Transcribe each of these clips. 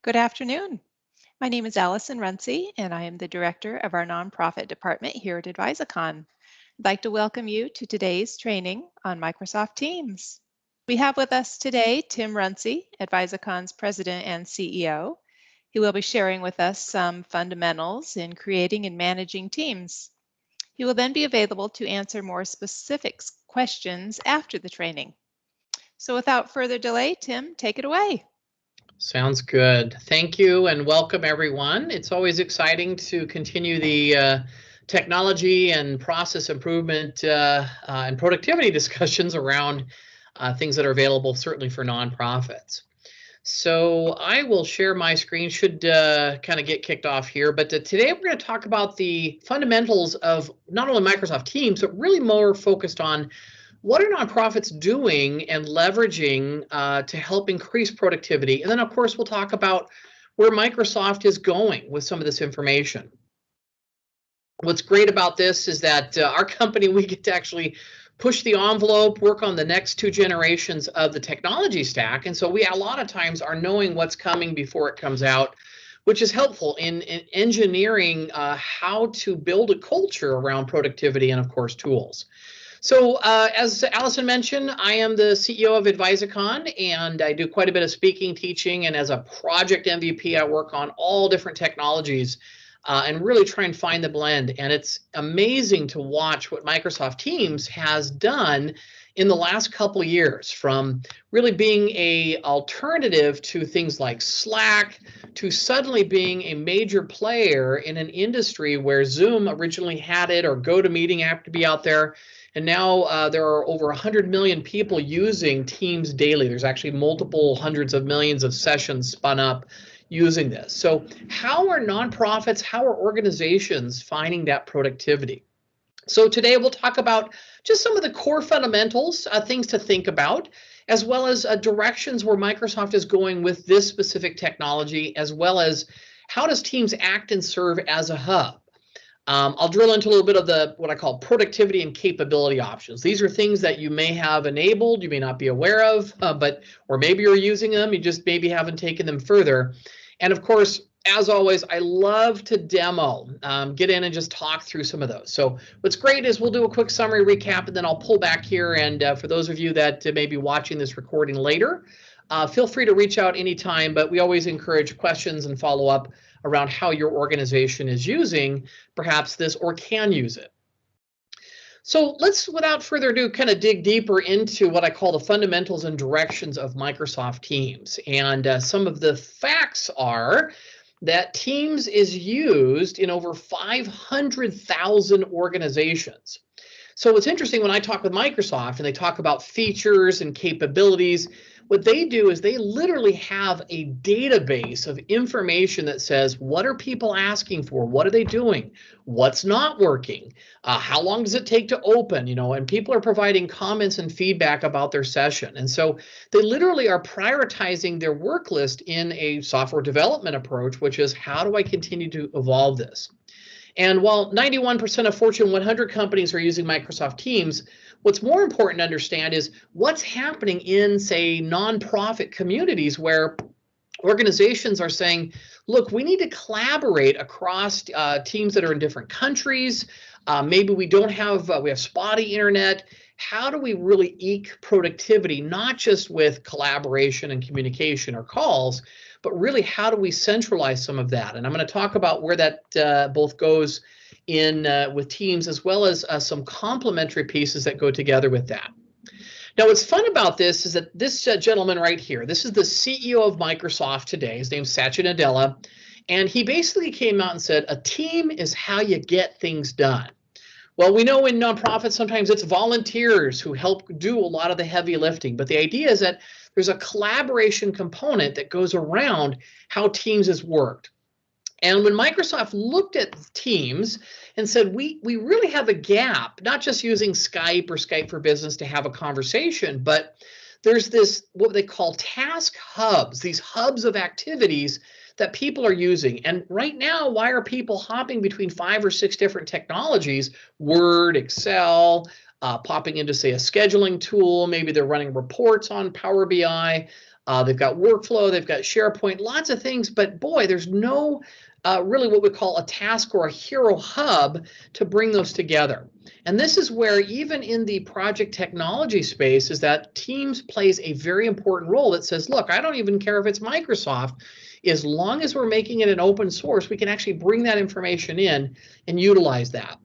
Good afternoon. My name is Allison Runcie, and I am the director of our nonprofit department here at Advisicon. I'd like to welcome you to today's training on Microsoft Teams. We have with us today Tim Runcie, Advisicon's president and CEO. He will be sharing with us some fundamentals in creating and managing teams. He will then be available to answer more specific questions after the training. So without further delay, Tim, take it away. Sounds good. Thank you and welcome everyone. It's always exciting to continue the technology and process improvement and productivity discussions around things that are available certainly for nonprofits. So I will share my screen, should kind of get kicked off here, but today we're going to talk about the fundamentals of not only Microsoft Teams, but really more focused on what are nonprofits doing and leveraging to help increase productivity? And then, of course, we'll talk about where Microsoft is going with some of this information. What's great about this is that our company, we get to actually push the envelope, work on the next two generations of the technology stack. And so we, a lot of times, are knowing what's coming before it comes out, which is helpful in engineering how to build a culture around productivity and, of course, tools. So as Allison mentioned, I am the CEO of Advisicon, and I do quite a bit of speaking, teaching, and as a project MVP, I work on all different technologies and really try and find the blend. And it's amazing to watch what Microsoft Teams has done in the last couple of years, from really being an alternative to things like Slack to suddenly being a major player in an industry where Zoom originally had it, or GoToMeeting happened to be out there. And now there are over 100 million people using Teams daily. There's actually multiple hundreds of millions of sessions spun up using this. So how are nonprofits, how are organizations finding that productivity? So today we'll talk about just some of the core fundamentals, things to think about, as well as directions where Microsoft is going with this specific technology, as well as how does Teams act and serve as a hub. I'll drill into a little bit of the what I call productivity and capability options. These are things that you may have enabled, you may not be aware of, or maybe you're using them, you just maybe haven't taken them further. And of course, as always, I love to demo, get in and just talk through some of those. So what's great is we'll do a quick summary recap, and then I'll pull back here. And for those of you that may be watching this recording later, feel free to reach out anytime, but we always encourage questions and follow up around how your organization is using perhaps this or can use it. So let's, without further ado, kind of dig deeper into what I call the fundamentals and directions of Microsoft Teams. And some of the facts are that Teams is used in over 500,000 organizations. So what's interesting, when I talk with Microsoft and they talk about features and capabilities, what they do is they literally have a database of information that says, what are people asking for? What are they doing? What's not working? How long does it take to open? And people are providing comments and feedback about their session. And so they literally are prioritizing their work list in a software development approach, which is, how do I continue to evolve this? And while 91% of Fortune 100 companies are using Microsoft Teams, what's more important to understand is what's happening in, say, nonprofit communities where organizations are saying, look, we need to collaborate across teams that are in different countries. Maybe we don't have, we have spotty internet. How do we really eke productivity, not just with collaboration and communication or calls, but really how do we centralize some of that? And I'm going to talk about where that both goes in with Teams, as well as some complementary pieces that go together with that. Now, what's fun about this is that this gentleman right here, this is the CEO of Microsoft today. His name's Satya Nadella. And he basically came out and said, a team is how you get things done. Well, we know in nonprofits, sometimes it's volunteers who help do a lot of the heavy lifting. But the idea is that there's a collaboration component that goes around how Teams has worked. And when Microsoft looked at Teams and said, we really have a gap, not just using Skype or Skype for Business to have a conversation, but there's this, what they call task hubs, these hubs of activities that people are using. And right now, why are people hopping between 5 or 6 different technologies, Word, Excel, popping into, say, a scheduling tool, maybe they're running reports on Power BI, They've got workflow, they've got SharePoint, lots of things, but boy, there's no really what we call a task or a hero hub to bring those together. And this is where, even in the project technology space, is that Teams plays a very important role that says, look, I don't even care if it's Microsoft. As long as we're making it an open source, we can actually bring that information in and utilize that.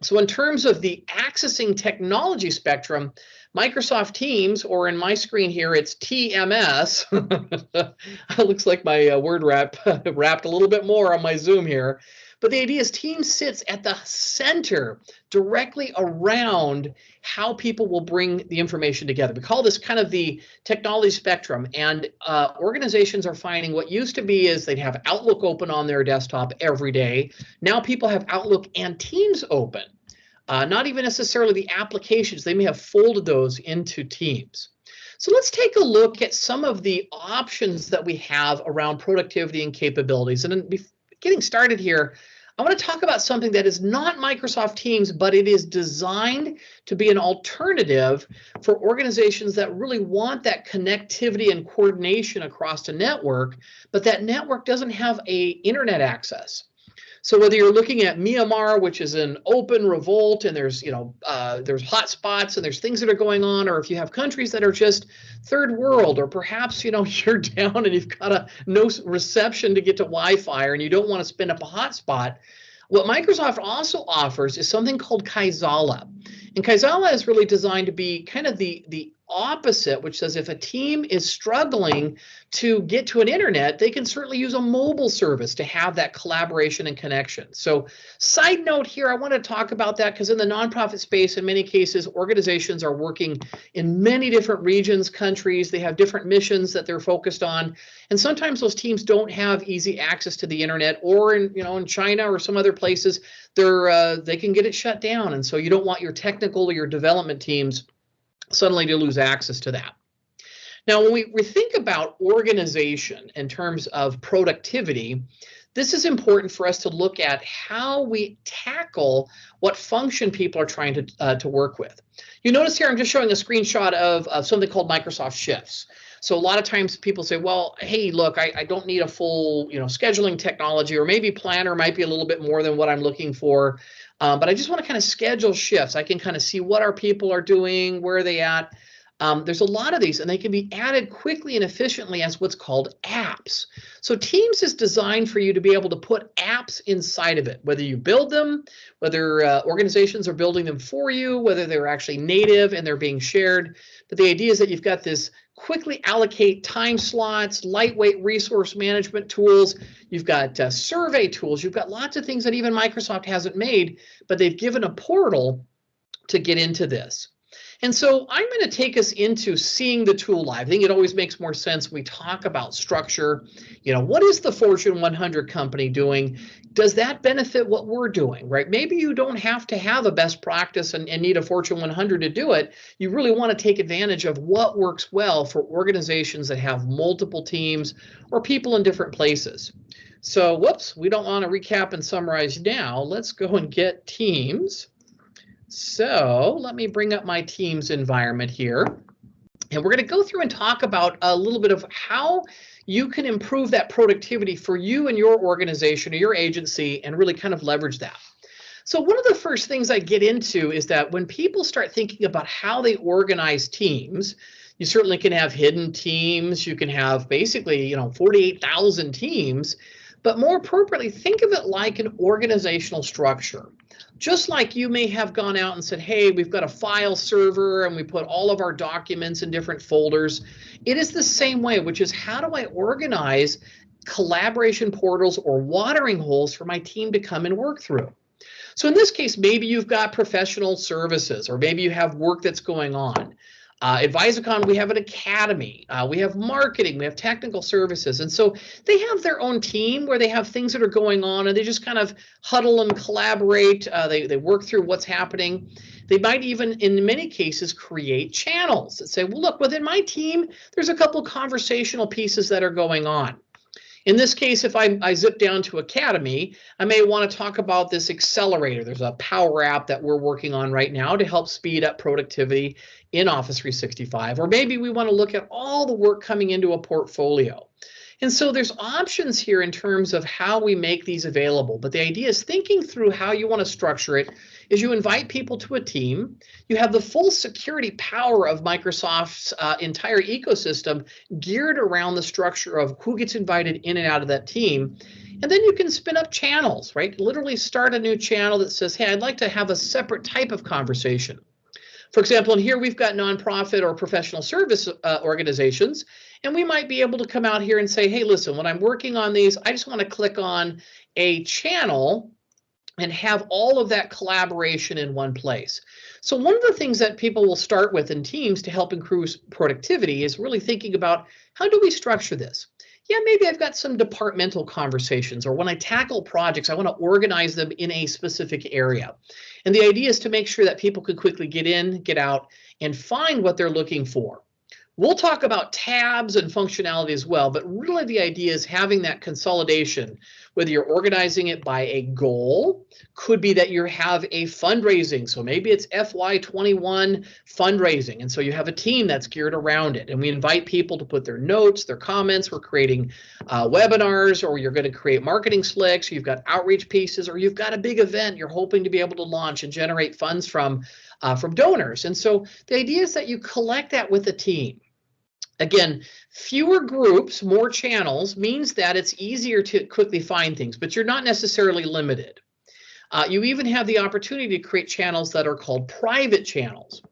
So in terms of the accessing technology spectrum, Microsoft Teams, or in my screen here, it's TMS. It looks like my word wrapped a little bit more on my Zoom here. But the idea is Teams sits at the center, directly around how people will bring the information together. We call this kind of the technology spectrum. And organizations are finding what used to be is they'd have Outlook open on their desktop every day. Now people have Outlook and Teams open. Not even necessarily the applications. They may have folded those into Teams. So let's take a look at some of the options that we have around productivity and capabilities. And then getting started here, I want to talk about something that is not Microsoft Teams, but it is designed to be an alternative for organizations that really want that connectivity and coordination across a network, but that network doesn't have internet access. So whether you're looking at Yammer, which is an open revolt, and there's there's hot spots and there's things that are going on, or if you have countries that are just third world, or perhaps you're down and you've got no reception to get to Wi-Fi, and you don't want to spin up a hotspot. What Microsoft also offers is something called Kaizala. And Kaizala is really designed to be kind of the opposite, which says if a team is struggling to get to an internet, they can certainly use a mobile service to have that collaboration and connection. So side note here, I want to talk about that because in the nonprofit space, in many cases, organizations are working in many different regions, countries. They have different missions that they're focused on. And sometimes those teams don't have easy access to the internet, or in China or some other places, they can get it shut down. And so you don't want your technical or your development teams suddenly to lose access to that. Now, when we think about organization in terms of productivity, this is important for us to look at how we tackle what function people are trying to work with. You notice here I'm just showing a screenshot of something called Microsoft Shifts. So a lot of times people say, well, hey, look, I don't need a full scheduling technology, or maybe Planner might be a little bit more than what I'm looking for. But I just want to kind of schedule shifts. I can kind of see what our people are doing, where are they at. There's a lot of these, and they can be added quickly and efficiently as what's called apps. So Teams is designed for you to be able to put apps inside of it, whether you build them, whether organizations are building them for you, whether they're actually native and they're being shared. But the idea is that you've got this quickly allocate time slots, lightweight resource management tools. You've got survey tools. You've got lots of things that even Microsoft hasn't made, but they've given a portal to get into this. And so I'm going to take us into seeing the tool live. I think it always makes more sense when we talk about structure. What is the Fortune 100 company doing? Does that benefit what we're doing, right? Maybe you don't have to have a best practice and need a Fortune 100 to do it. You really want to take advantage of what works well for organizations that have multiple teams or people in different places. So, whoops, we don't want to recap and summarize now. Let's go and get Teams. So let me bring up my Teams environment here. And we're going to go through and talk about a little bit of how you can improve that productivity for you and your organization or your agency and really kind of leverage that. So one of the first things I get into is that when people start thinking about how they organize teams, you certainly can have hidden teams. You can have basically, 48,000 teams. But more appropriately, think of it like an organizational structure. Just like you may have gone out and said, hey, we've got a file server and we put all of our documents in different folders. It is the same way, which is how do I organize collaboration portals or watering holes for my team to come and work through? So in this case, maybe you've got professional services, or maybe you have work that's going on. Advisicon, we have an academy, we have marketing, we have technical services. And so they have their own team where they have things that are going on and they just kind of huddle and collaborate. They work through what's happening. They might even, in many cases, create channels that say, well, look, within my team, there's a couple conversational pieces that are going on. In this case, if I zip down to Academy, I may want to talk about this accelerator. There's a power app that we're working on right now to help speed up productivity in Office 365. Or maybe we want to look at all the work coming into a portfolio. And so there's options here in terms of how we make these available. But the idea is thinking through how you want to structure it is you invite people to a team. You have the full security power of Microsoft's entire ecosystem geared around the structure of who gets invited in and out of that team. And then you can spin up channels, right? Literally start a new channel that says, hey, I'd like to have a separate type of conversation. For example, in here we've got nonprofit or professional service organizations, and we might be able to come out here and say, hey, listen, when I'm working on these, I just want to click on a channel and have all of that collaboration in one place. So one of the things that people will start with in teams to help improve productivity is really thinking about how do we structure this? Yeah, maybe I've got some departmental conversations, or when I tackle projects, I want to organize them in a specific area. And the idea is to make sure that people can quickly get in, get out, and find what they're looking for. We'll talk about tabs and functionality as well, but really the idea is having that consolidation, whether you're organizing it by a goal, could be that you have a fundraising. So maybe it's FY21 fundraising. And so you have a team that's geared around it. And we invite people to put their notes, their comments. We're creating webinars, or you're going to create marketing slicks. You've got outreach pieces, or you've got a big event you're hoping to be able to launch and generate funds from donors. And so the idea is that you collect that with a team. Again, fewer groups, more channels means that it's easier to quickly find things, but you're not necessarily limited. You even have the opportunity to create channels that are called private channels.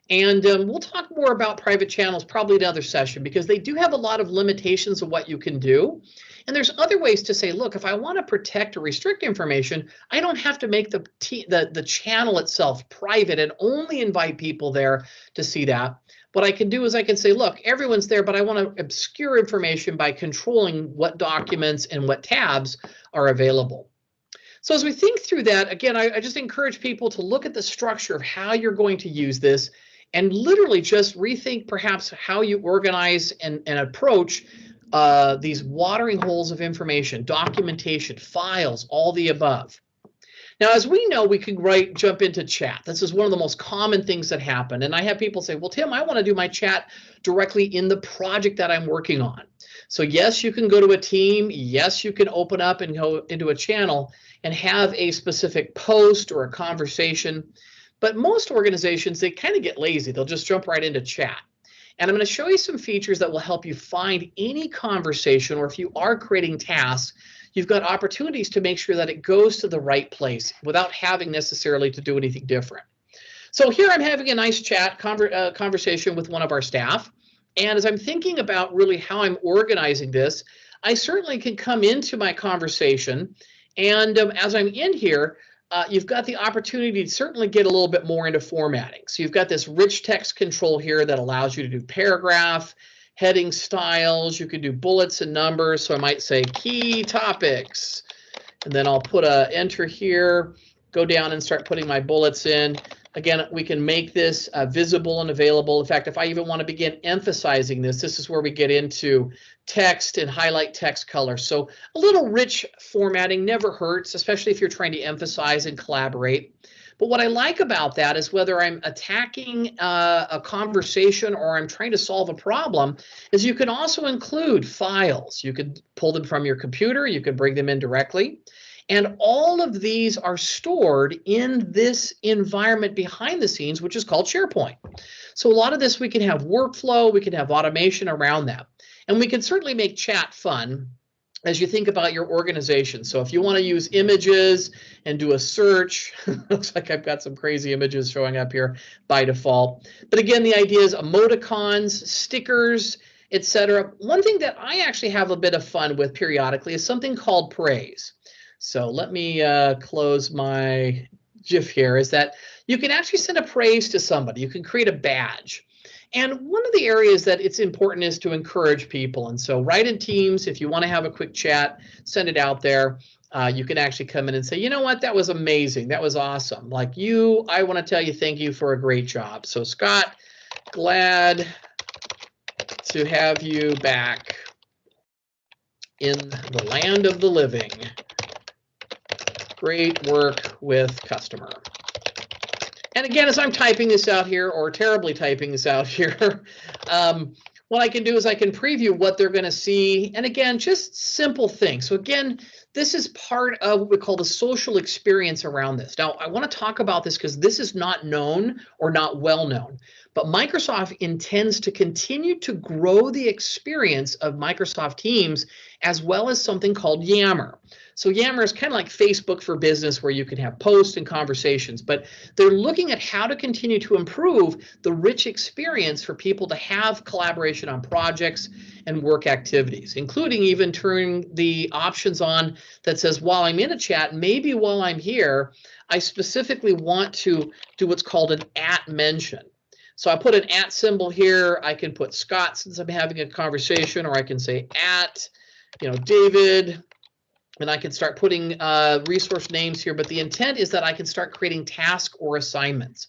And we'll talk more about private channels probably another session, because they do have a lot of limitations of what you can do. And there's other ways to say, look, if I want to protect or restrict information, I don't have to make the channel itself private and only invite people there to see that. What I can do is I can say, look, everyone's there, but I want to obscure information by controlling what documents and what tabs are available. So as we think through that, again, I just encourage people to look at the structure of how you're going to use this and literally just rethink perhaps how you organize and approach these watering holes of information, documentation, files, all the above. Now, as we know, we can jump into chat. This is one of the most common things that happen. And I have people say, well, Tim, I want to do my chat directly in the project that I'm working on. So yes, you can go to a team. Yes, you can open up and go into a channel and have a specific post or a conversation. But most organizations, they kind of get lazy. They'll just jump right into chat. And I'm going to show you some features that will help you find any conversation, or if you are creating tasks, you've got opportunities to make sure that it goes to the right place without having necessarily to do anything different. So here I'm having a nice chat conversation with one of our staff. And as I'm thinking about really how I'm organizing this, I certainly can come into my conversation. And as I'm in here, you've got the opportunity to certainly get a little bit more into formatting. So you've got this rich text control here that allows you to do paragraph, heading styles. You can do bullets and numbers. So I might say key topics, and then I'll put a enter here, go down and start putting my bullets in. Again, we can make this visible and available. In fact, if I even want to begin emphasizing this, this is where we get into text and highlight text color. So a little rich formatting never hurts, especially if you're trying to emphasize and collaborate. But what I like about that is whether I'm attacking a conversation or I'm trying to solve a problem, is you can also include files. You could pull them from your computer. You can bring them in directly. And all of these are stored in this environment behind the scenes, which is called SharePoint. So a lot of this, we can have workflow, we can have automation around that. And we can certainly make chat fun as you think about your organization. So if you want to use images and do a search, looks like I've got some crazy images showing up here by default. But again, the idea is emoticons, stickers, etc. One thing that I actually have a bit of fun with periodically is something called praise. So let me close my GIF here, is that you can actually send a praise to somebody. You can create a badge. And one of the areas that it's important is to encourage people. And so right in Teams, if you want to have a quick chat, send it out there. You can actually come in and say, you know what, that was amazing. That was awesome. Like you, I want to tell you thank you for a great job. So Scott, glad to have you back in the land of the living. Great work with customer. And again, as I'm typing this out here, or terribly typing this out here, what I can do is I can preview what they're going to see. And again, just simple things. So again, this is part of what we call the social experience around this. Now, I want to talk about this because this is not known or not well known. But Microsoft intends to continue to grow the experience of Microsoft Teams, as well as something called Yammer. So Yammer is kind of like Facebook for business, where you can have posts and conversations, but they're looking at how to continue to improve the rich experience for people to have collaboration on projects and work activities, including even turning the options on that says, while I'm in a chat, maybe while I'm here, I specifically want to do what's called an @ mention. So I put an @ symbol here. I can put Scott since I'm having a conversation, or I can say David. And I can start putting resource names here, but the intent is that I can start creating tasks or assignments.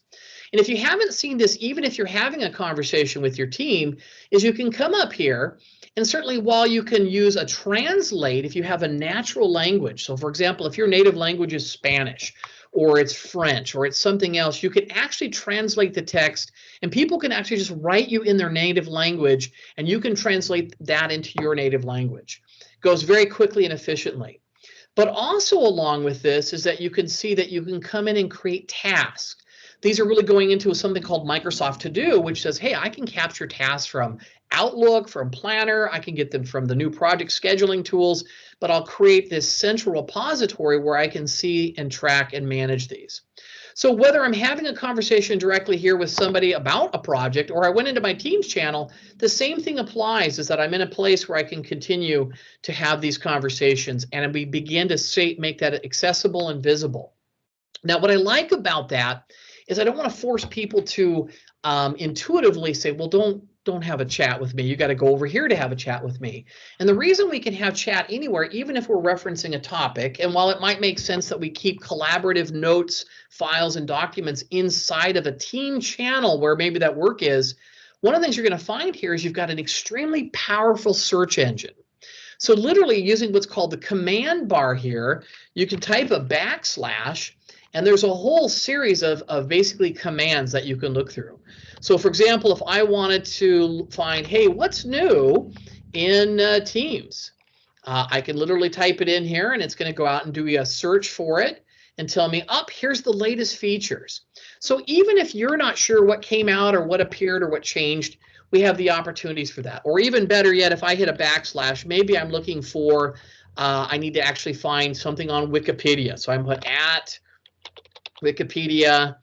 And if you haven't seen this, even if you're having a conversation with your team, is you can come up here, and certainly while you can use a translate if you have a natural language. So for example, if your native language is Spanish, or it's French, or it's something else, you can actually translate the text, and people can actually just write you in their native language, and you can translate that into your native language. Goes very quickly and efficiently. But also along with this is that you can see that you can come in and create tasks. These are really going into something called Microsoft To Do, which says, hey, I can capture tasks from Outlook, from Planner, I can get them from the new project scheduling tools, but I'll create this central repository where I can see and track and manage these. So whether I'm having a conversation directly here with somebody about a project, or I went into my Teams channel, the same thing applies, is that I'm in a place where I can continue to have these conversations, and we begin to make that accessible and visible. Now, what I like about that is I don't want to force people to intuitively say, well, don't have a chat with me. You got to go over here to have a chat with me. And the reason we can have chat anywhere, even if we're referencing a topic, and while it might make sense that we keep collaborative notes, files, and documents inside of a team channel where maybe that work is, one of the things you're going to find here is you've got an extremely powerful search engine. So literally using what's called the command bar here, you can type a \, and there's a whole series of basically commands that you can look through. So for example, if I wanted to find, hey, what's new in Teams? I can literally type it in here, and it's going to go out and do a search for it and tell me, here's the latest features. So even if you're not sure what came out or what appeared or what changed, we have the opportunities for that. Or even better yet, if I hit a \, maybe I'm looking for, I need to actually find something on Wikipedia. So I'm put @ Wikipedia,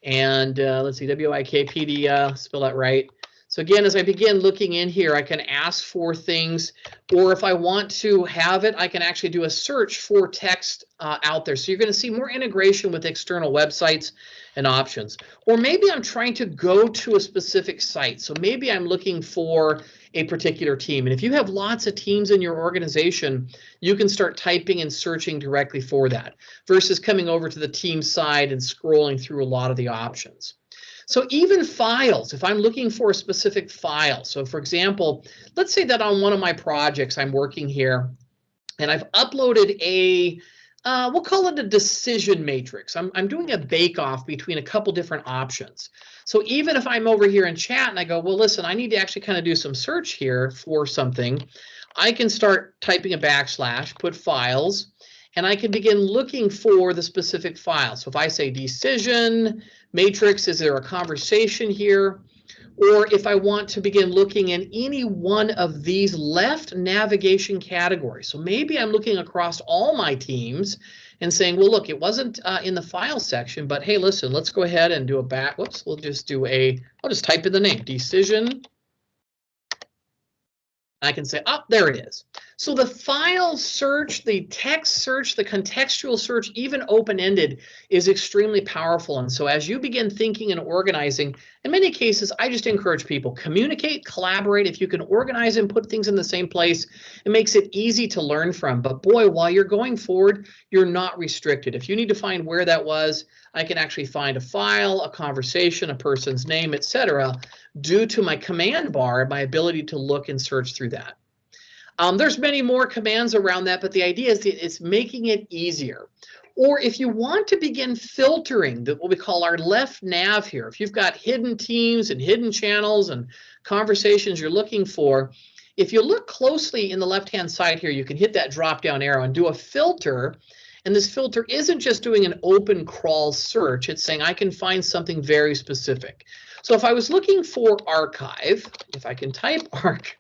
and let's see, Wikipedia, spell that right. So again, as I begin looking in here, I can ask for things, or if I want to have it, I can actually do a search for text out there. So you're going to see more integration with external websites and options. Or maybe I'm trying to go to a specific site. So maybe I'm looking for a particular team. And if you have lots of teams in your organization, you can start typing and searching directly for that versus coming over to the team side and scrolling through a lot of the options. So even files, if I'm looking for a specific file. So for example, let's say that on one of my projects I'm working here, and I've uploaded a, we'll call it a decision matrix. I'm doing a bake-off between a couple different options. So even if I'm over here in chat and I go, well, listen, I need to actually kind of do some search here for something, I can start typing a \, put files, and I can begin looking for the specific file. So if I say decision matrix, is there a conversation here? Or if I want to begin looking in any one of these left navigation categories. So maybe I'm looking across all my teams and saying, well, look, it wasn't in the file section, but hey, listen, let's go ahead and do a we'll just do I'll just type in the name, decision. I can say, there it is. So the file search, the text search, the contextual search, even open-ended, is extremely powerful. And so as you begin thinking and organizing, in many cases, I just encourage people, communicate, collaborate. If you can organize and put things in the same place, it makes it easy to learn from. But boy, while you're going forward, you're not restricted. If you need to find where that was, I can actually find a file, a conversation, a person's name, etc., due to my command bar and my ability to look and search through that. There's many more commands around that, but the idea is it's making it easier. Or if you want to begin filtering what we call our left nav here, if you've got hidden teams and hidden channels and conversations you're looking for, if you look closely in the left-hand side here, you can hit that drop-down arrow and do a filter. And this filter isn't just doing an open crawl search. It's saying I can find something very specific. So if I was looking for archive, if I can type archive,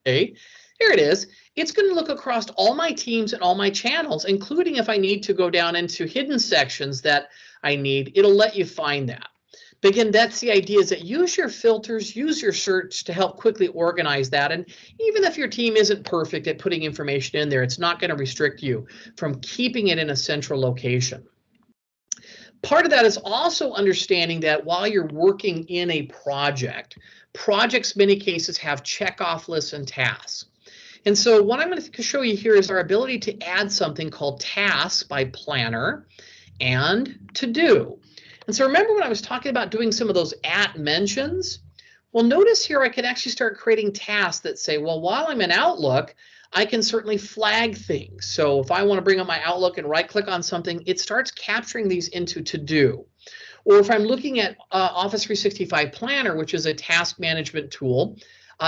okay, here it is. It's going to look across all my teams and all my channels, including if I need to go down into hidden sections that I need, it'll let you find that. But again, that's the idea, is that use your filters, use your search to help quickly organize that. And even if your team isn't perfect at putting information in there, it's not going to restrict you from keeping it in a central location. Part of that is also understanding that while you're working in a project, projects in many cases have checkoff lists and tasks. And so what I'm going to show you here is our ability to add something called tasks by planner and to do. And so remember when I was talking about doing some of those at mentions? Well, notice here I can actually start creating tasks that say, well, while I'm in Outlook, I can certainly flag things. So if I want to bring up my Outlook and right click on something, it starts capturing these into to do. Or if I'm looking at Office 365 Planner, which is a task management tool,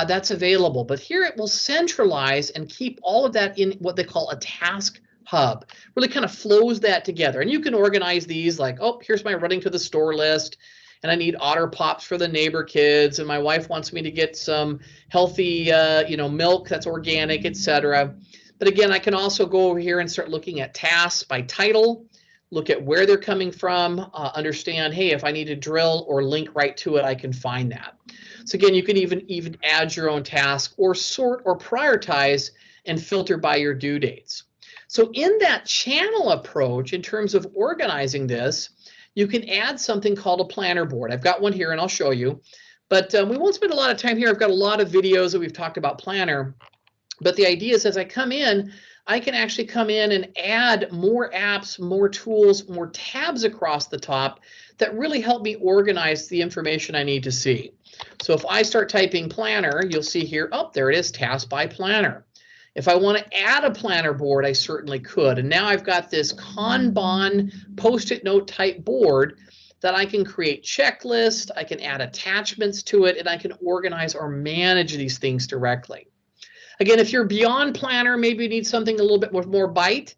that's available. But here it will centralize and keep all of that in what they call a task hub. Really kind of flows that together. And you can organize these like, oh, here's my running to the store list, and I need otter pops for the neighbor kids, and my wife wants me to get some healthy milk that's organic, etc. But again, I can also go over here and start looking at tasks by title, look at where they're coming from, understand, hey, if I need to drill or link right to it, I can find that. So again, you can even add your own task or sort or prioritize and filter by your due dates. So in that channel approach, in terms of organizing this, you can add something called a planner board. I've got one here and I'll show you, but we won't spend a lot of time here. I've got a lot of videos that we've talked about planner, but the idea is as I come in, I can actually come in and add more apps, more tools, more tabs across the top that really help me organize the information I need to see. So if I start typing planner, you'll see here, oh, there it is, task by planner. If I want to add a planner board, I certainly could. And now I've got this Kanban post-it note type board that I can create checklists, I can add attachments to it, and I can organize or manage these things directly. Again, if you're beyond planner, maybe you need something a little bit more bite,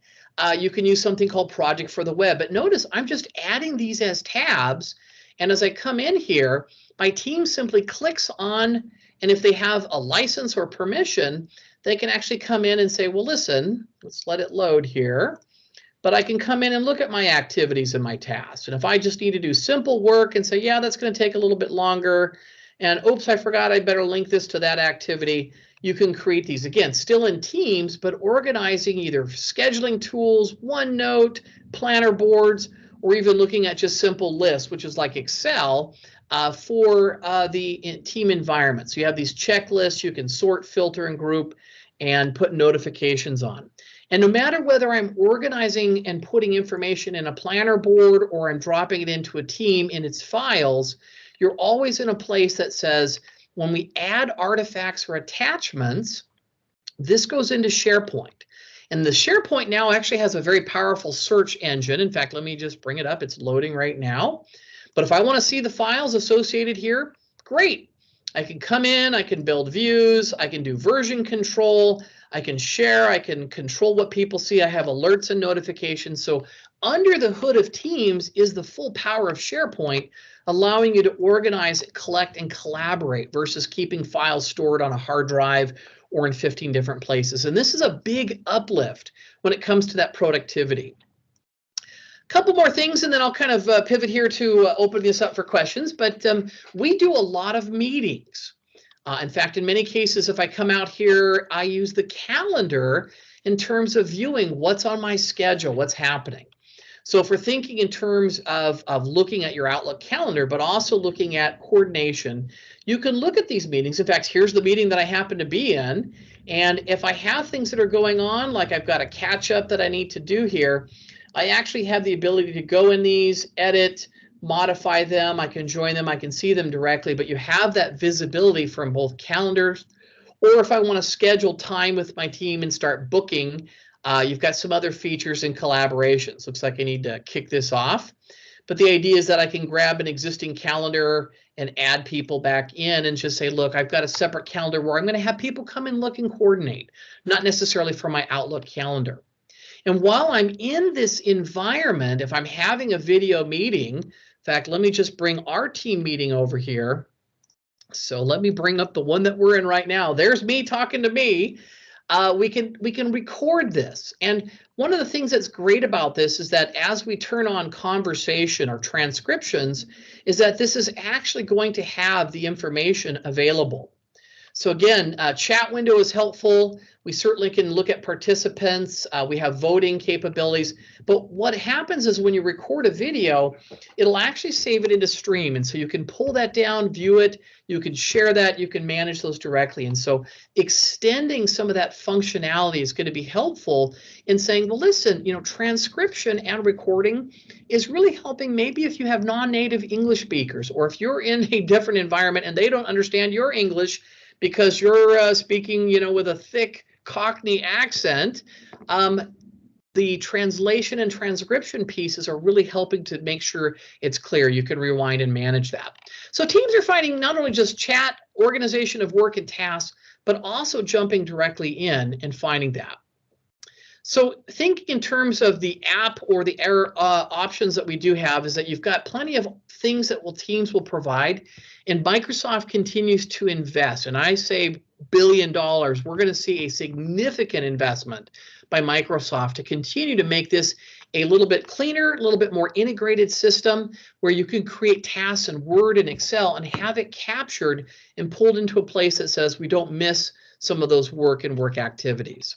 you can use something called project for the web. But notice I'm just adding these as tabs. And as I come in here, my team simply clicks on, and if they have a license or permission, they can actually come in and say, well, listen, let's let it load here. But I can come in and look at my activities and my tasks. And if I just need to do simple work and say, yeah, that's going to take a little bit longer, and oops, I forgot I better link this to that activity, you can create these, again, still in teams, but organizing either scheduling tools, OneNote, planner boards, or even looking at just simple lists, which is like Excel, for the team environment. So you have these checklists, you can sort, filter, and group, and put notifications on. And no matter whether I'm organizing and putting information in a planner board or I'm dropping it into a team in its files, you're always in a place that says, when we add artifacts or attachments, this goes into SharePoint. And the SharePoint now actually has a very powerful search engine. In fact, let me just bring it up. It's loading right now. But if I want to see the files associated here, great. I can come in, I can build views, I can do version control, I can share, I can control what people see. I have alerts and notifications. So under the hood of Teams is the full power of SharePoint, allowing you to organize, collect, and collaborate versus keeping files stored on a hard drive or in 15 different places. And this is a big uplift when it comes to that productivity. Couple more things, and then I'll kind of pivot here to open this up for questions. But we do a lot of meetings. In fact, in many cases, if I come out here, I use the calendar in terms of viewing what's on my schedule, what's happening. So if we're thinking in terms of looking at your Outlook calendar, but also looking at coordination, you can look at these meetings. In fact, here's the meeting that I happen to be in. And if I have things that are going on, like I've got a catch up that I need to do here, I actually have the ability to go in these, edit, modify them. I can join them. I can see them directly, but you have that visibility from both calendars Or if I want to schedule time with my team and start booking, you've got some other features in collaborations. Looks like I need to kick this off. But the idea is that I can grab an existing calendar and add people back in and just say, look, I've got a separate calendar where I'm going to have people come and look and coordinate, not necessarily for my Outlook calendar. And while I'm in this environment, if I'm having a video meeting, in fact, let me just bring our team meeting over here. So let me bring up the one that we're in right now. There's me talking to me. We can record this. And one of the things that's great about this is that as we turn on conversation or transcriptions, is that this is actually going to have the information available. So again, chat window is helpful. We certainly can look at participants. We have voting capabilities. But what happens is when you record a video, it'll actually save it into stream. And so you can pull that down, view it, you can share that, you can manage those directly. And so extending some of that functionality is going to be helpful in saying, well, listen, transcription and recording is really helping maybe if you have non-native English speakers, or if you're in a different environment and they don't understand your English, because you're speaking, with a thick Cockney accent, the translation and transcription pieces are really helping to make sure it's clear. You can rewind and manage that. So teams are finding not only just chat, organization of work and tasks, but also jumping directly in and finding that. So think in terms of the app or the options that we do have is that you've got plenty of things that teams will provide, and Microsoft continues to invest. And I say $1 billion. We're going to see a significant investment by Microsoft to continue to make this a little bit cleaner, a little bit more integrated system where you can create tasks in Word and Excel and have it captured and pulled into a place that says we don't miss some of those work activities.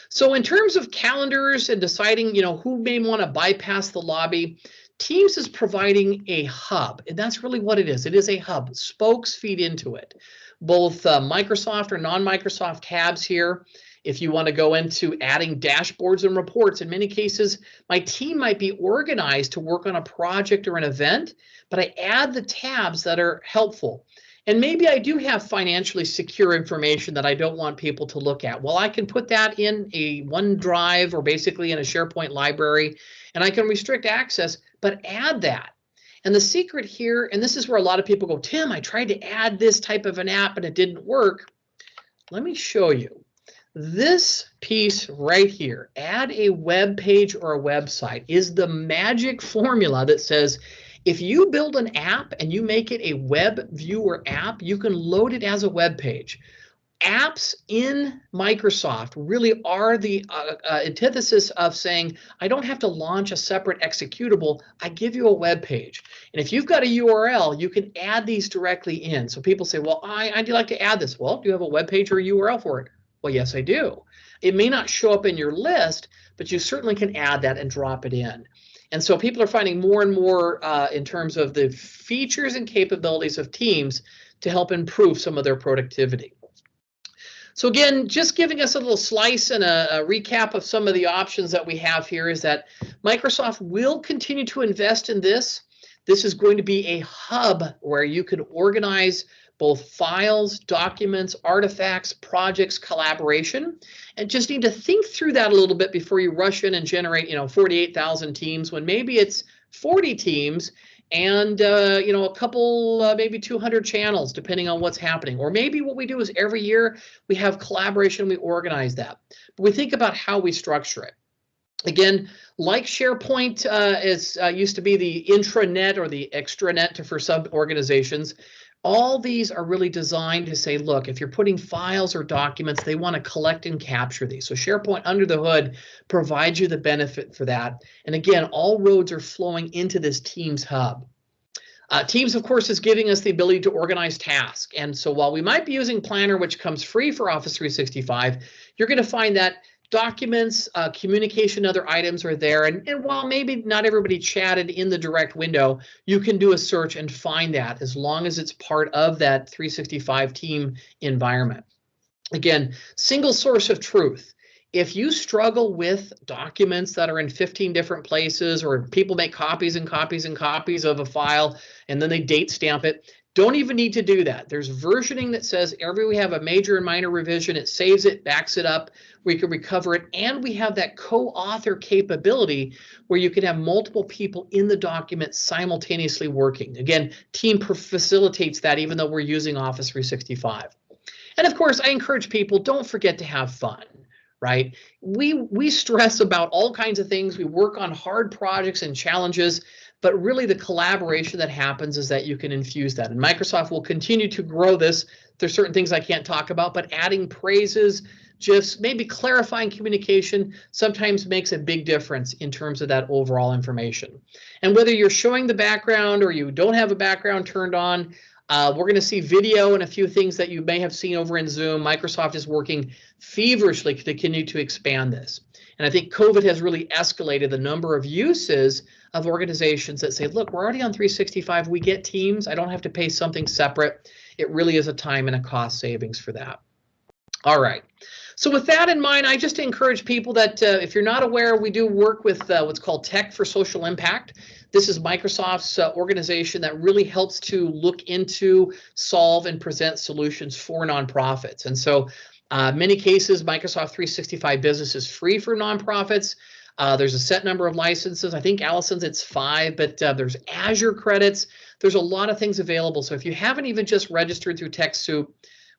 So in terms of calendars and deciding, who may want to bypass the lobby, Teams is providing a hub, and that's really what it is. It is a hub. Spokes feed into it. Both Microsoft or non-Microsoft tabs here. If you want to go into adding dashboards and reports, in many cases, my team might be organized to work on a project or an event, but I add the tabs that are helpful. And maybe I do have financially secure information that I don't want people to look at. Well, I can put that in a OneDrive or basically in a SharePoint library, and I can restrict access, but add that. And the secret here, and this is where a lot of people go, Tim, I tried to add this type of an app and it didn't work. Let me show you. This piece right here, add a web page or a website, is the magic formula that says, if you build an app and you make it a web viewer app, you can load it as a web page. Apps in Microsoft really are the antithesis of saying, I don't have to launch a separate executable. I give you a web page. And if you've got a URL, you can add these directly in. So people say, well, I'd like to add this. Well, do you have a web page or a URL for it? Well, yes, I do. It may not show up in your list, but you certainly can add that and drop it in. And so people are finding more and more in terms of the features and capabilities of Teams to help improve some of their productivity. So again, just giving us a little slice and a recap of some of the options that we have here is that Microsoft will continue to invest in this. This is going to be a hub where you can organize both files, documents, artifacts, projects, collaboration, and just need to think through that a little bit before you rush in and generate, 48,000 teams when maybe it's 40 teams and, a couple, maybe 200 channels, depending on what's happening. Or maybe what we do is every year we have collaboration, we organize that. But we think about how we structure it. Again, like SharePoint used to be the intranet or the extranet for some organizations, all these are really designed to say, look, if you're putting files or documents, they want to collect and capture these. So SharePoint under the hood provides you the benefit for that. And again, all roads are flowing into this Teams hub. Teams, of course, is giving us the ability to organize tasks. And so while we might be using Planner, which comes free for Office 365, you're going to find that documents, communication, other items are there. And while maybe not everybody chatted in the direct window, you can do a search and find that as long as it's part of that 365 team environment. Again, single source of truth. If you struggle with documents that are in 15 different places, or people make copies and copies and copies of a file and then they date stamp it, Don't even need to do that. There's versioning that says every we have a major and minor revision, it saves it, backs it up, we can recover it, and we have that co-author capability where you can have multiple people in the document simultaneously working. Again, team facilitates that even though we're using Office 365. And of course, I encourage people, don't forget to have fun, right? We stress about all kinds of things. We work on hard projects and challenges, but really the collaboration that happens is that you can infuse that. And Microsoft will continue to grow this. There's certain things I can't talk about, but adding praises, just maybe clarifying communication sometimes makes a big difference in terms of that overall information. And whether you're showing the background or you don't have a background turned on, we're going to see video and a few things that you may have seen over in Zoom. Microsoft is working feverishly to continue to expand this. And I think COVID has really escalated the number of uses of organizations that say, look, we're already on 365. We get Teams. I don't have to pay something separate. It really is a time and a cost savings for that. All right. So with that in mind, I just encourage people that if you're not aware, we do work with what's called Tech for Social Impact. This is Microsoft's organization that really helps to look into, solve, and present solutions for nonprofits. And so many cases, Microsoft 365 Business is free for nonprofits. There's a set number of licenses. I think Allison's it's 5, but there's Azure credits. There's a lot of things available. So if you haven't even just registered through TechSoup,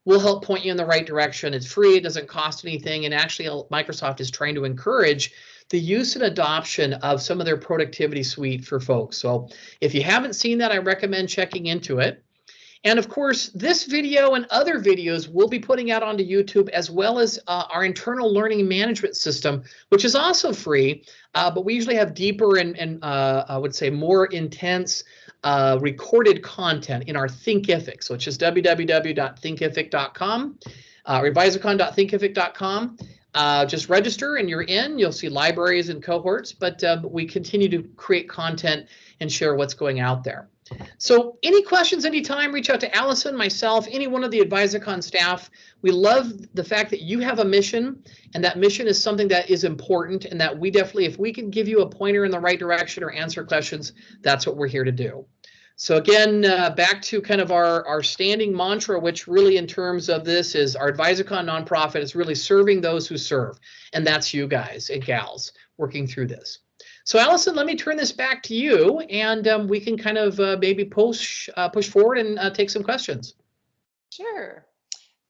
we'll help point you in the right direction. It's free, it doesn't cost anything, and actually Microsoft is trying to encourage the use and adoption of some of their productivity suite for folks. So if you haven't seen that, I recommend checking into it. And of course, this video and other videos we'll be putting out onto YouTube, as well as our internal learning management system, which is also free, but we usually have deeper and I would say more intense recorded content in our Thinkific. So it's just www.thinkific.com, advisicon.thinkific.com. Just register and you're in. You'll see libraries and cohorts, but we continue to create content and share what's going out there. So any questions anytime, reach out to Allison, myself, any one of the Advisicon staff. We love the fact that you have a mission, and that mission is something that is important, and that we definitely, if we can give you a pointer in the right direction or answer questions, that's what we're here to do. So again, back to kind of our standing mantra, which really in terms of this is our Advisicon nonprofit is really serving those who serve. And that's you guys and gals working through this. So Allison, let me turn this back to you, and we can kind of maybe push forward and take some questions. Sure.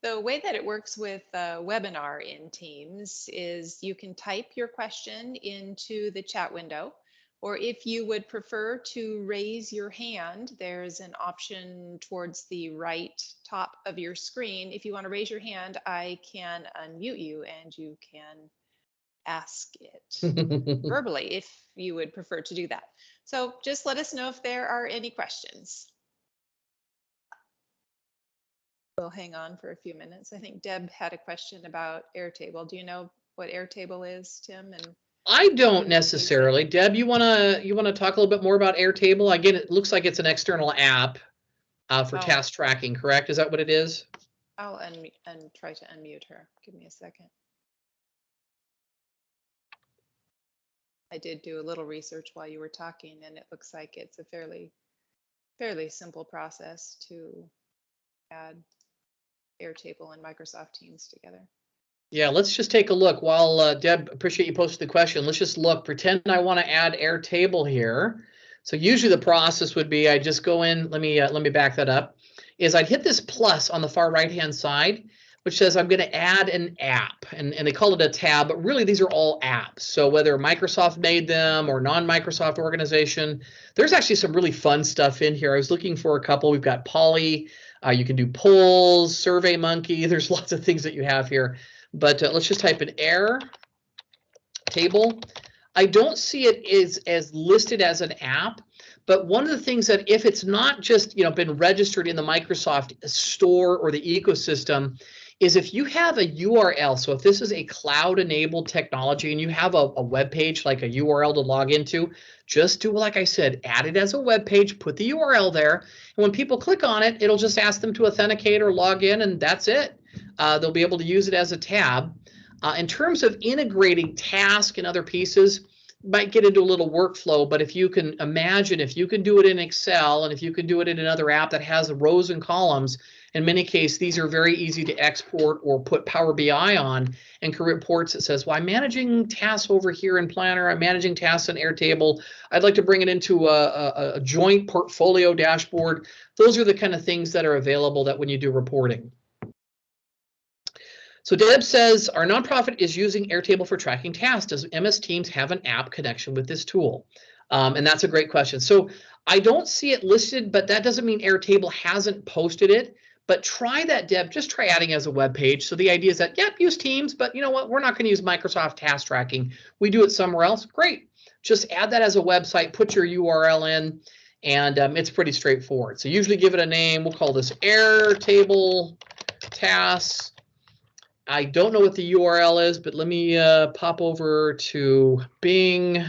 The way that it works with a webinar in Teams is you can type your question into the chat window, or if you would prefer to raise your hand, there's an option towards the right top of your screen. If you want to raise your hand, I can unmute you and you can ask it verbally if you would prefer to do that. So just let us know if there are any questions. We'll hang on for a few minutes. I think Deb had a question about Airtable. Do you know what Airtable is, Tim? And I don't necessarily. Deb, you wanna talk a little bit more about Airtable? Again, it looks like it's an external app for task tracking, correct? Is that what it is? I'll try to unmute her. Give me a second. I did do a little research while you were talking, and it looks like it's a fairly simple process to add Airtable and Microsoft Teams together. Yeah, let's just take a look. While Deb, appreciate you posted the question. Let's just look. Pretend I want to add Airtable here. So usually the process would be I just go in. Let me back that up. Is I'd hit this plus on the far right hand side, which says I'm going to add an app, and they call it a tab, but really these are all apps. So whether Microsoft made them or non-Microsoft organization, there's actually some really fun stuff in here. I was looking for a couple. We've got Polly. You can do polls, SurveyMonkey. There's lots of things that you have here. But let's just type in Airtable. I don't see it as listed as an app, but one of the things that if it's not just been registered in the Microsoft store or the ecosystem, is if you have a URL. So if this is a cloud-enabled technology and you have a web page like a URL to log into, just do like I said, add it as a web page, put the URL there, and when people click on it, it'll just ask them to authenticate or log in, and that's it. They'll be able to use it as a tab. In terms of integrating task and other pieces, might get into a little workflow, but if you can imagine, if you can do it in Excel and if you can do it in another app that has rows and columns, in many cases, these are very easy to export or put Power BI on and create reports that says, well, I'm managing tasks over here in Planner. I'm managing tasks in Airtable. I'd like to bring it into a joint portfolio dashboard. Those are the kind of things that are available that when you do reporting. So Deb says, our nonprofit is using Airtable for tracking tasks. Does MS Teams have an app connection with this tool? And that's a great question. So I don't see it listed, but that doesn't mean Airtable hasn't posted it. But try that, Deb. Just try adding as a web page. So the idea is that, yep, use Teams, but you know what? We're not going to use Microsoft Task Tracking. We do it somewhere else. Great. Just add that as a website, put your URL in, and it's pretty straightforward. So usually give it a name. We'll call this Airtable Tasks. I don't know what the URL is, but let me pop over to Bing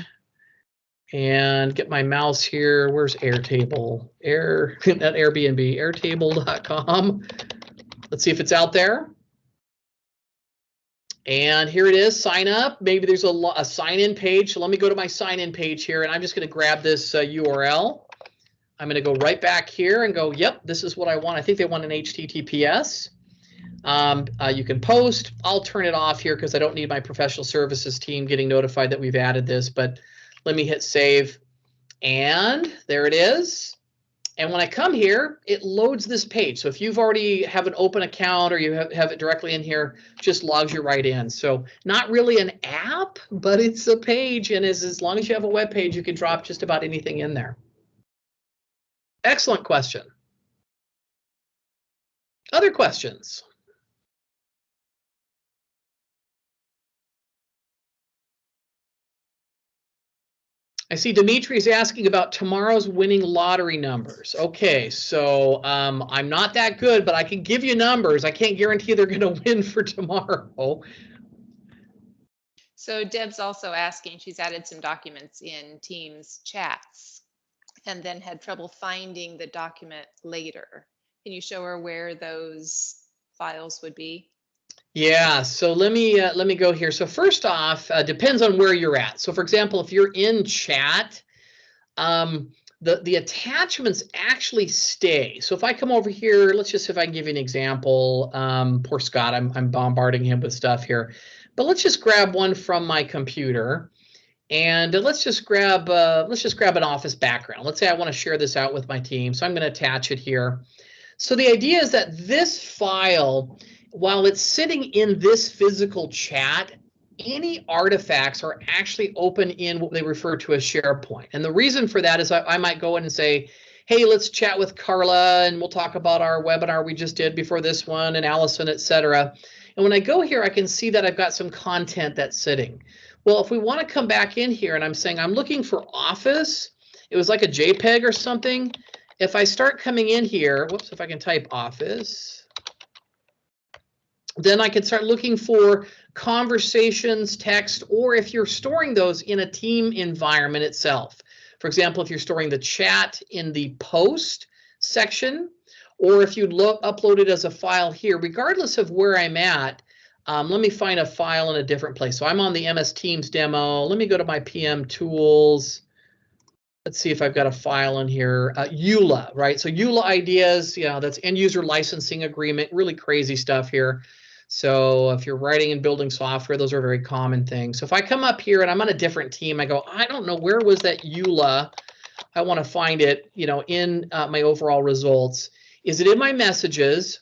and get my mouse here. Where's Airtable? Not Airbnb, airtable.com. Let's see if it's out there. And here it is, sign up. Maybe there's a sign-in page. So let me go to my sign-in page here, and I'm just going to grab this URL. I'm going to go right back here and go, yep, this is what I want. I think they want an HTTPS. You can post. I'll turn it off here because I don't need my professional services team getting notified that we've added this, but let me hit save. And there it is. And when I come here, it loads this page. So if you've already have an open account or you have it directly in here, just logs you right in. So not really an app, but it's a page. And as long as you have a web page, you can drop just about anything in there. Excellent question. Other questions? I see Dimitri's asking about tomorrow's winning lottery numbers. Okay, so I'm not that good, but I can give you numbers. I can't guarantee they're going to win for tomorrow. So Deb's also asking, she's added some documents in Teams chats and then had trouble finding the document later. Can you show her where those files would be? Yeah, so let me go here. So first off, depends on where you're at. So for example, if you're in chat, the attachments actually stay. So if I come over here, let's just see if I can give you an example. Poor Scott, I'm bombarding him with stuff here, but let's just grab one from my computer, and let's just grab an office background. Let's say I want to share this out with my team, so I'm going to attach it here. So the idea is that this file, while it's sitting in this physical chat, any artifacts are actually open in what they refer to as SharePoint. And the reason for that is I might go in and say, hey, let's chat with Carla and we'll talk about our webinar we just did before this one and Allison, etc. And when I go here, I can see that I've got some content that's sitting. Well, if we want to come back in here and I'm saying I'm looking for Office, it was like a JPEG or something. If I start coming in here, whoops, if I can type Office, then I can start looking for conversations, text, or if you're storing those in a team environment itself. For example, if you're storing the chat in the post section, or if you upload it as a file here, regardless of where I'm at, let me find a file in a different place. So I'm on the MS Teams demo. Let me go to my PM tools. Let's see if I've got a file in here. EULA, right? So EULA ideas, that's end user licensing agreement, really crazy stuff here. So if you're writing and building software, those are very common things. So if I come up here and I'm on a different team, I go, I don't know, where was that EULA? I want to find it, in my overall results. Is it in my messages?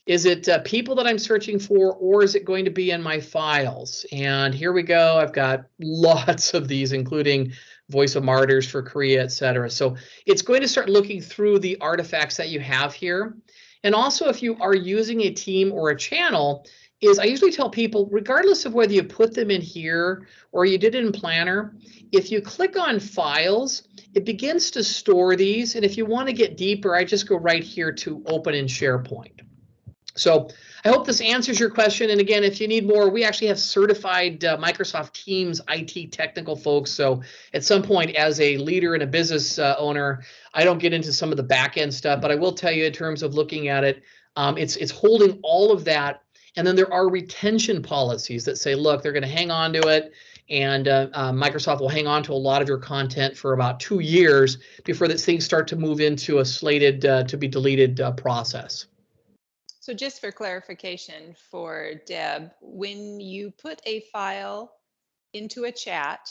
Is it people that I'm searching for, or is it going to be in my files? And here we go. I've got lots of these, including Voice of Martyrs for Korea, etc. So it's going to start looking through the artifacts that you have here. And also, if you are using a team or a channel, I usually tell people, regardless of whether you put them in here or you did it in Planner, if you click on Files, it begins to store these. And if you want to get deeper, I just go right here to Open in SharePoint. So I hope this answers your question. And again, if you need more, we actually have certified Microsoft Teams IT technical folks. So at some point, as a leader and a business owner, I don't get into some of the back end stuff, but I will tell you in terms of looking at it, it's holding all of that. And then there are retention policies that say, look, they're going to hang on to it. And Microsoft will hang on to a lot of your content for about 2 years before these things start to move into a slated to be deleted process. So just for clarification for Deb, when you put a file into a chat,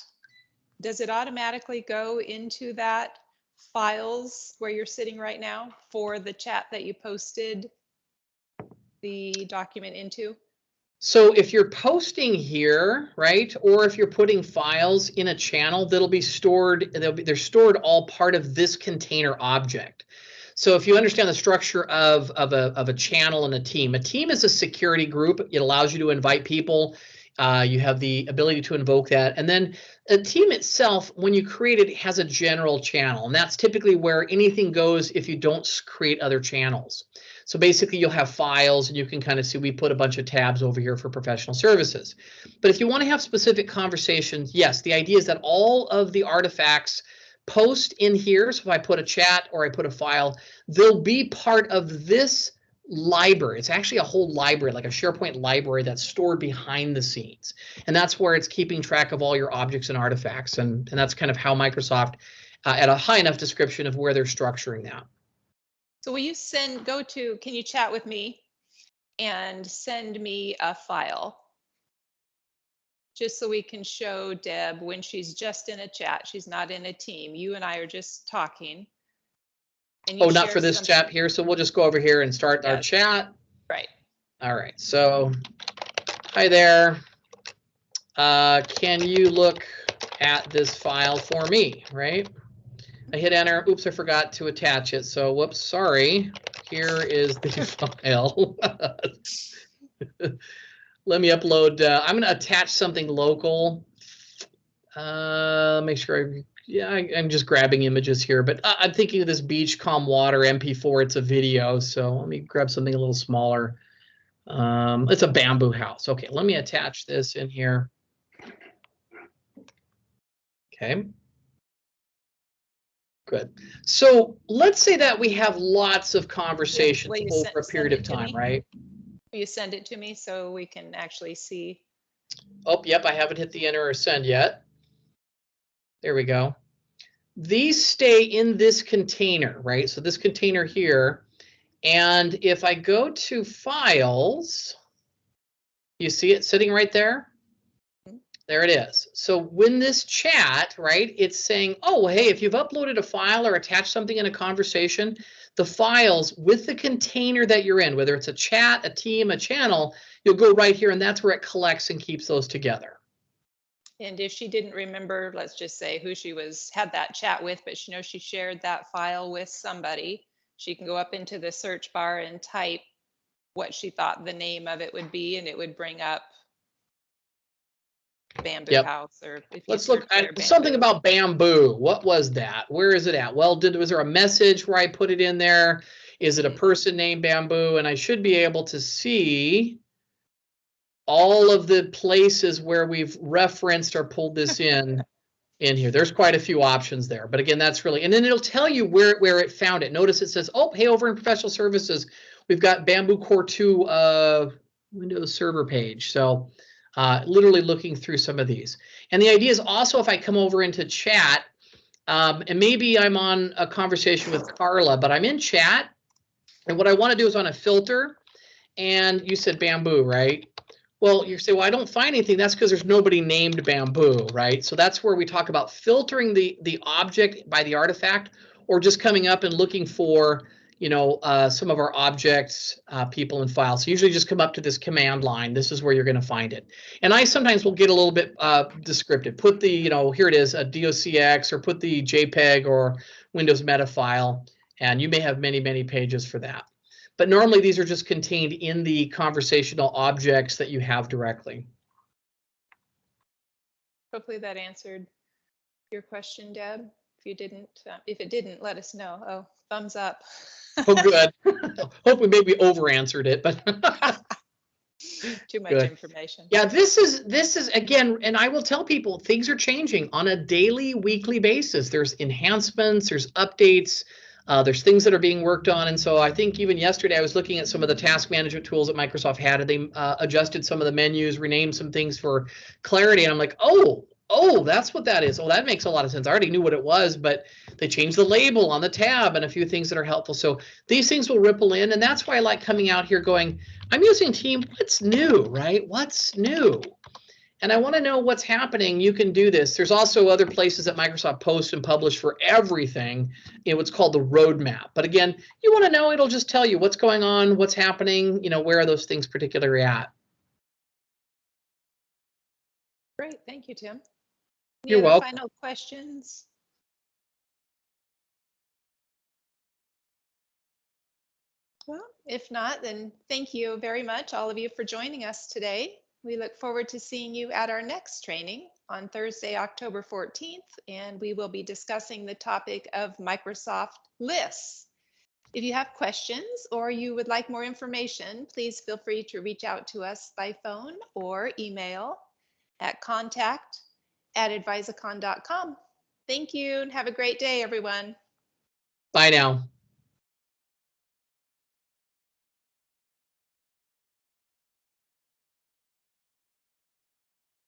does it automatically go into that files where you're sitting right now for the chat that you posted the document into? So if you're posting here, right, or if you're putting files in a channel, that'll be stored, they're stored all part of this container object. So if you understand the structure of a channel and a team is a security group. It allows you to invite people. You have the ability to invoke that. And then a team itself, when you create it, has a general channel. And that's typically where anything goes if you don't create other channels. So basically you'll have files and you can kind of see we put a bunch of tabs over here for professional services. But if you want to have specific conversations, yes, the idea is that all of the artifacts post in here. So if I put a chat or I put a file, they'll be part of this library. It's actually a whole library, like a SharePoint library that's stored behind the scenes. And that's where it's keeping track of all your objects and artifacts. And that's kind of how Microsoft, at a high enough description of where they're structuring that. So will you can you chat with me and send me a file? Just so we can show Deb when she's just in a chat, she's not in a team. You and I are just talking. And you not for this chat here. So we'll just go over here and start our chat. Right. All right. So hi there. Can you look at this file for me, right? I hit enter. Oops, I forgot to attach it. So whoops, sorry. Here is the file. Let me upload. I'm going to attach something local. Make sure I'm just grabbing images here, but I'm thinking of this beach calm water MP4. It's a video. So let me grab something a little smaller. It's a bamboo house. Okay, let me attach this in here. Okay. Good. So let's say that we have lots of conversations over a period of time, right? Will you send it to me so we can actually see? Oh, yep, I haven't hit the enter or send yet. There we go. These stay in this container, right? So this container here. And if I go to files, you see it sitting right there? There it is. So when this chat, right, it's saying, oh, hey, if you've uploaded a file or attached something in a conversation, the files with the container that you're in, whether it's a chat, a team, a channel, you'll go right here and that's where it collects and keeps those together. And if she didn't remember, let's just say who she had that chat with, but she knows she shared that file with somebody, she can go up into the search bar and type what she thought the name of it would be, and it would bring up bamboo house. Or if let's look at something about bamboo. What was that? Where is it at? Well, was there a message where I put it in there? Is it a person named Bamboo? And I should be able to see all of the places where we've referenced or pulled this in here. There's quite a few options there, but again, that's really, and then it'll tell you where it found it. Notice it says, oh, hey, over in professional services, we've got Bamboo Core 2 Windows Server page. So literally looking through some of these. And the idea is also if I come over into chat, and maybe I'm on a conversation with Carla, but I'm in chat, and what I want to do is on a filter, and you said bamboo, right? Well, you say, well, I don't find anything. That's because there's nobody named bamboo, right? So that's where we talk about filtering the object by the artifact, or just coming up and looking for, you know, some of our objects, people, and files. So usually just come up to this command line. This is where you're going to find it. And I sometimes will get a little bit descriptive. Put the, you know, here it is, a docx, or put the JPEG or Windows meta file, and you may have many, many pages for that. But normally these are just contained in the conversational objects that you have directly. Hopefully that answered your question, Deb. If it didn't, let us know. Oh, thumbs up. Oh, good. Hope we maybe over answered it, but too much information. Yeah, this is again, and I will tell people things are changing on a daily, weekly basis. There's enhancements, there's updates. There's things that are being worked on. And so I think even yesterday I was looking at some of the task management tools that Microsoft had, and they adjusted some of the menus, renamed some things for clarity. And I'm like, oh, that's what that is. Oh, that makes a lot of sense. I already knew what it was, but they changed the label on the tab and a few things that are helpful. So these things will ripple in. And that's why I like coming out here going, I'm using Team. What's new, right? What's new? And I want to know what's happening. You can do this. There's also other places that Microsoft posts and publish for everything in what's called the roadmap. But again, you want to know, it'll just tell you what's going on, what's happening, where are those things particularly at. Great, thank you, Tim. Any You're other welcome. final questions? Well, if not, then thank you very much, all of you, for joining us today. We look forward to seeing you at our next training on Thursday, October 14th, and we will be discussing the topic of Microsoft lists. If you have questions or you would like more information, please feel free to reach out to us by phone or email at contact@advisicon.com. Thank you and have a great day, everyone. Bye now.